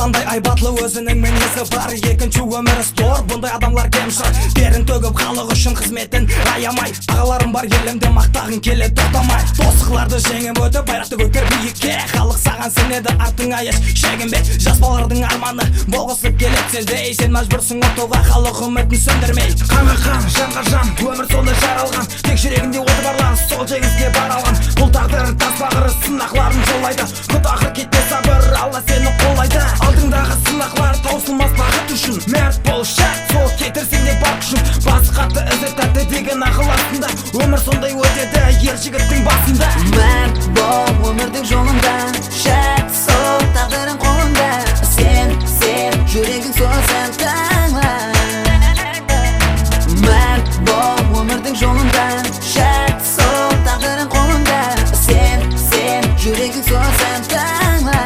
Арландай айбатлы өзінің мінезі бар. Екінші өмірі стор, бұндай адамлар кемші. Терін төгіп халық үшін қызметін аямай. Ағаларым бар елімде мақтағын келе тоқтамай. Тосықларды жеңіп өтіп байрақты көтер биікке. Халық саған сенеді, артыңа еш шегінбе. Жас балалардың арманы болғысы келеді сендей. Сен мәжбүрсің отуға, халық үмітін сөндірмей. Қанға қан, жанға жан, өмір сондай жаралған. Тек жүрегінде оты барлар, сол жеңіске бар алған. Бұл тағдыр тас бағыры сынақларын жолайды. Құт ақыр кетпе сабыр, Алла сені қолайды. Алдыңдағы сынақлар таусылмас бақыт үшін. Мәрт бол шәт, сол кетірсең де бар күшін. Басы қатты ізі тәтті деген ақыл астында. Өмір сондай өтеді, ер жігіттің басында. Мәрт бол өмірдің жолында, шәт сол тағдырың қолында. Сен жүрегің сөзін таңла. Мәрт бол өмірдің жолында, шәт сол тағдырың қолында. Сен жүрегің сөзін таңла.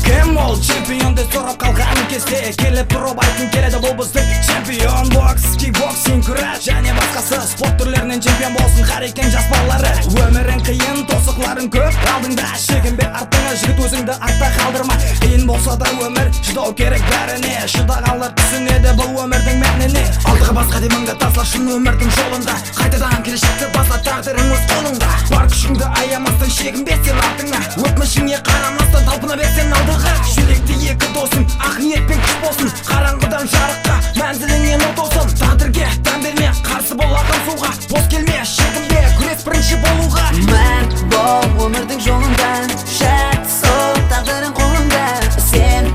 Кім ол чемпион деп сұрап қалған кезде келіп тұрып айтқым келеді, бұл біздің чемпион. Бокс, кикбоксинг, күрес және басқасы спорт түрлерінен чемпион болсын қарекең жас балалары. Өмірің қиын, тосықларың көп, алдыңда шегінбе, артыңа жігіт, өзіңді артта қалдырма. Қиын болса да өмір, шыдау керек бәріне. Шыдағандар түсінеді бұл өмірдің мәніне. Алдыға басқа деміңді тасла шын өмірдің жолында. Қайтадан келешекті басла, тағдырың өз қолыңда. Бар күшіңді аямастан, шегінбе сен артыңа. Өтмішіңе қарамастан талпына берсең алдыға. Жүректе екі досың, ақ ниет пен күш болсын. Қараңғыдан жарыққа, мәнзіліңе нұр толсын. Тағдырге тән берме, қарсы бол ақын суға. Бос келме, шегінбе, күрес бірінші болуға. Мәрт бол өмірдің жолында, шәт сол тағдырың қолында. Сен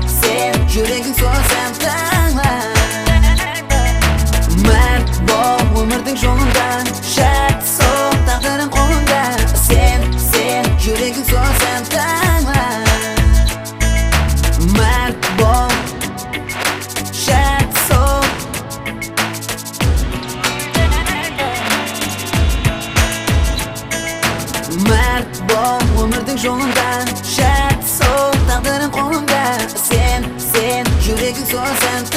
жүрегің сөзін таңла. Мәрт бол өмірдің жолында, шәт сол тағдырың қолында. Сен жүрегің сөзін таңла. Мәрт бол, шәт сол. Мәрт бол өмірдің жолында, шәт сол тағдырың қолында. Сен жүрегің сөзін